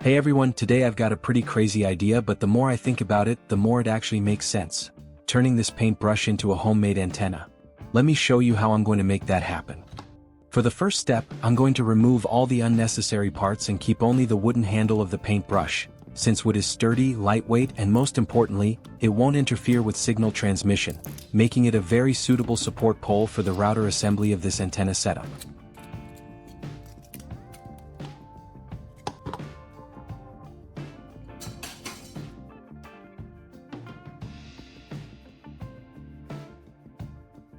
Hey everyone, today I've got a pretty crazy idea, but the more I think about it, the more it actually makes sense. Turning this paintbrush into a homemade antenna. Let me show you how I'm going to make that happen. For the first step, I'm going to remove all the unnecessary parts and keep only the wooden handle of the paintbrush, since wood is sturdy, lightweight, and most importantly, it won't interfere with signal transmission, making it a very suitable support pole for the router assembly of this antenna setup.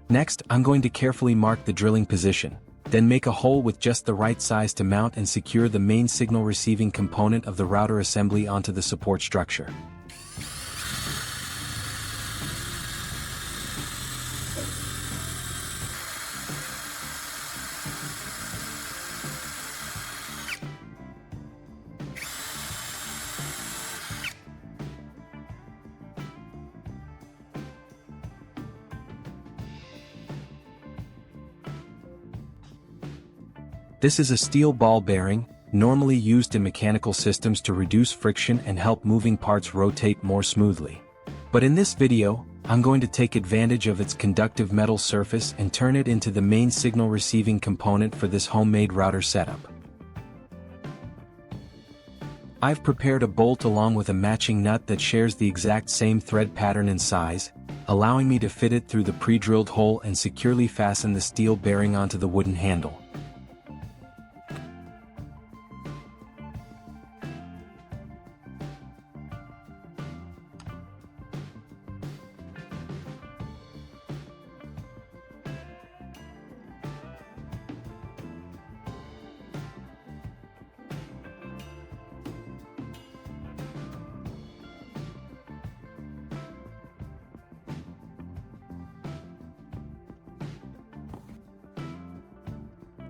Next, I'm going to carefully mark the drilling position, then make a hole with just the right size to mount and secure the main signal receiving component of the router assembly onto the support structure. This is a steel ball bearing, normally used in mechanical systems to reduce friction and help moving parts rotate more smoothly. But in this video, I'm going to take advantage of its conductive metal surface and turn it into the main signal receiving component for this homemade router setup. I've prepared a bolt along with a matching nut that shares the exact same thread pattern and size, allowing me to fit it through the pre-drilled hole and securely fasten the steel bearing onto the wooden handle.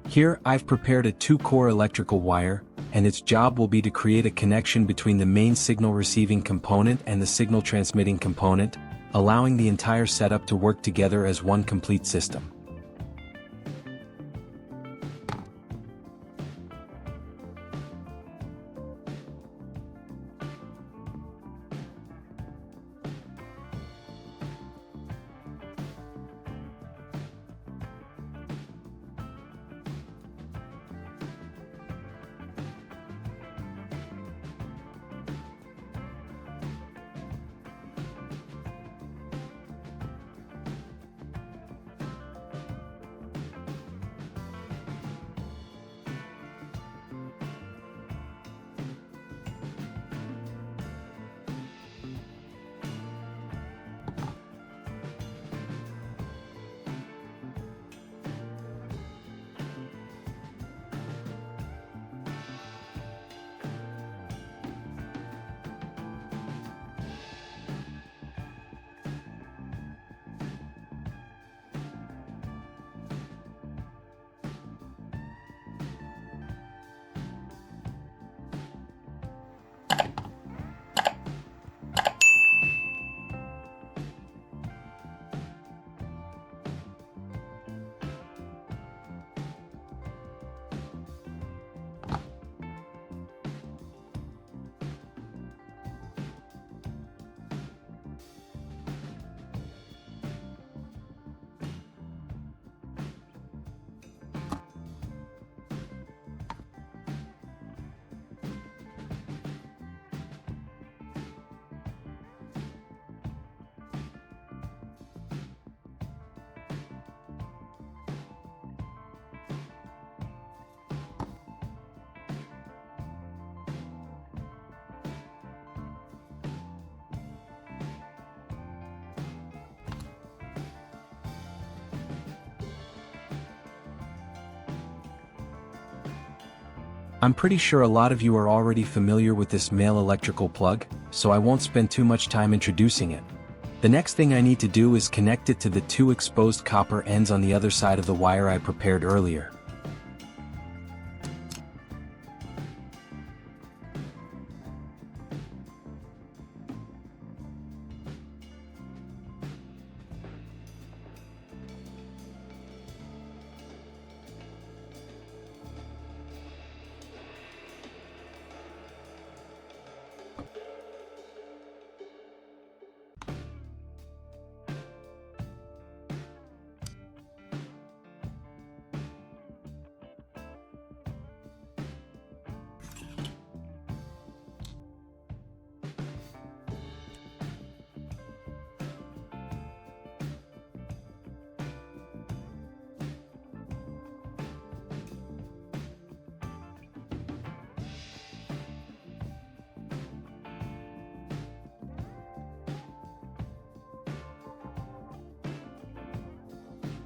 Here, I've prepared a 2-core electrical wire, and its job will be to create a connection between the main signal receiving component and the signal transmitting component, allowing the entire setup to work together as one complete system. I'm pretty sure a lot of you are already familiar with this male electrical plug, so I won't spend too much time introducing it. The next thing I need to do is connect it to the 2 exposed copper ends on the other side of the wire I prepared earlier.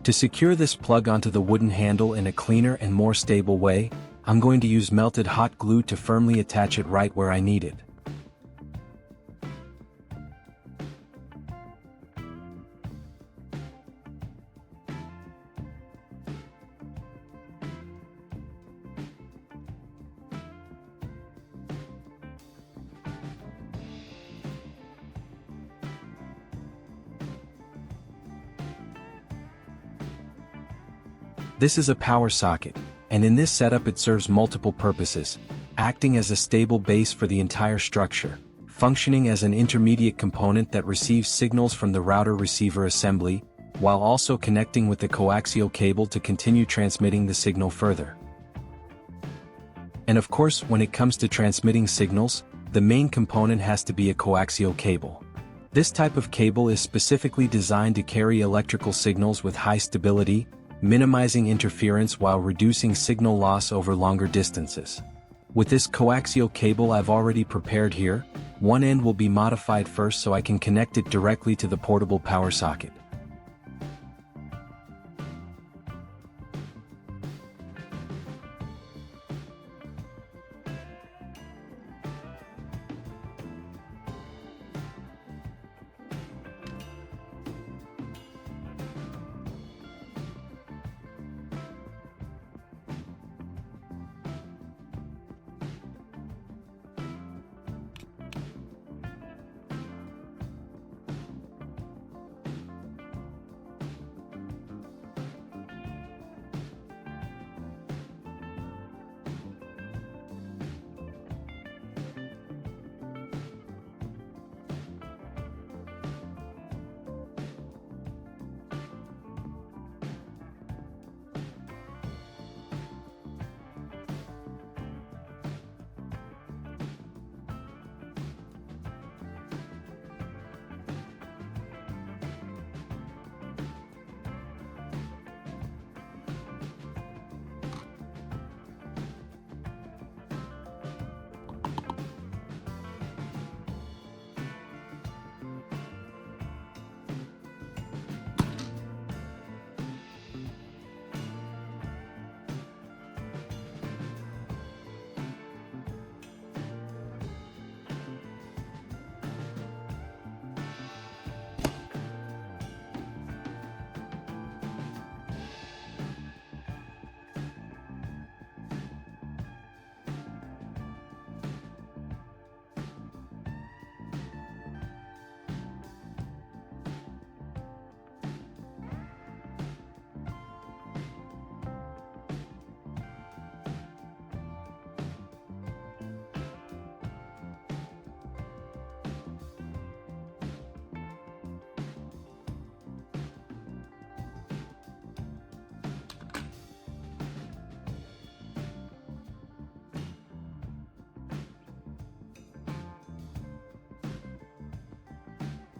To secure this plug onto the wooden handle in a cleaner and more stable way, I'm going to use melted hot glue to firmly attach it right where I need it. This is a power socket, and in this setup it serves multiple purposes, acting as a stable base for the entire structure, functioning as an intermediate component that receives signals from the router receiver assembly, while also connecting with the coaxial cable to continue transmitting the signal further. And of course, when it comes to transmitting signals, the main component has to be a coaxial cable. This type of cable is specifically designed to carry electrical signals with high stability, minimizing interference while reducing signal loss over longer distances. With this coaxial cable I've already prepared here, one end will be modified first so I can connect it directly to the portable power socket.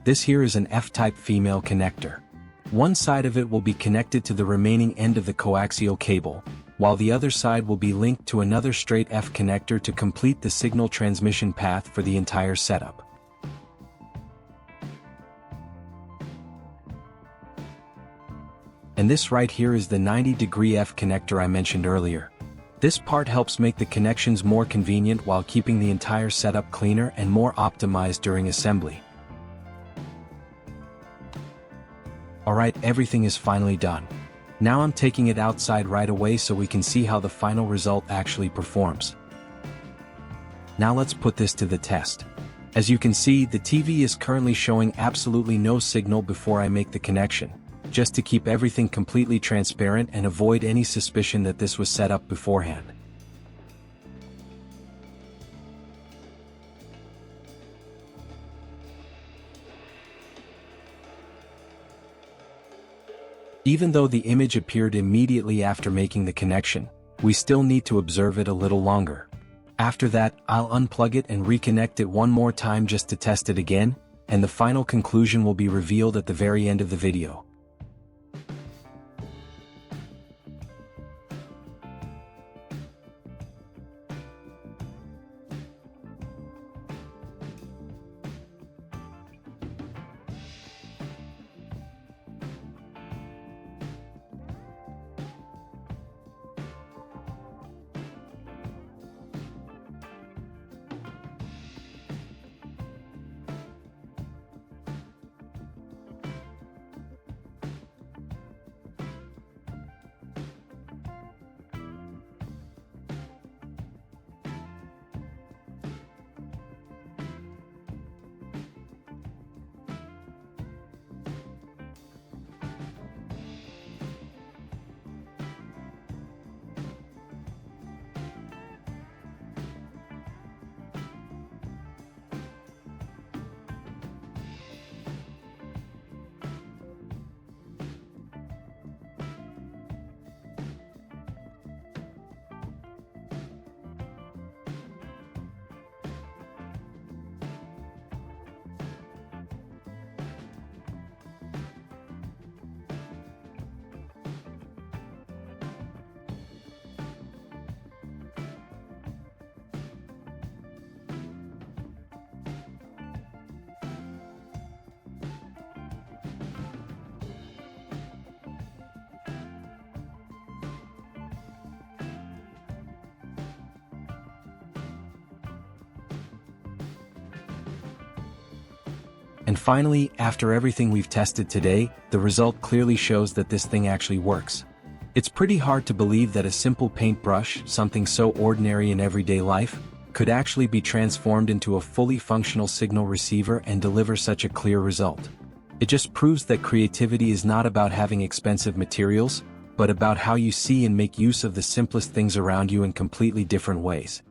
This here is an F-type female connector. One side of it will be connected to the remaining end of the coaxial cable, while the other side will be linked to another straight F connector to complete the signal transmission path for the entire setup. And this right here is the 90-degree F connector I mentioned earlier. This part helps make the connections more convenient while keeping the entire setup cleaner and more optimized during assembly. Alright, everything is finally done. Now I'm taking it outside right away so we can see how the final result actually performs. Now let's put this to the test. As you can see, the TV is currently showing absolutely no signal before I make the connection, just to keep everything completely transparent and avoid any suspicion that this was set up beforehand. Even though the image appeared immediately after making the connection, we still need to observe it a little longer. After that, I'll unplug it and reconnect it one more time just to test it again, and the final conclusion will be revealed at the very end of the video. And finally, after everything we've tested today, the result clearly shows that this thing actually works. It's pretty hard to believe that a simple paintbrush, something so ordinary in everyday life, could actually be transformed into a fully functional signal receiver and deliver such a clear result. It just proves that creativity is not about having expensive materials, but about how you see and make use of the simplest things around you in completely different ways.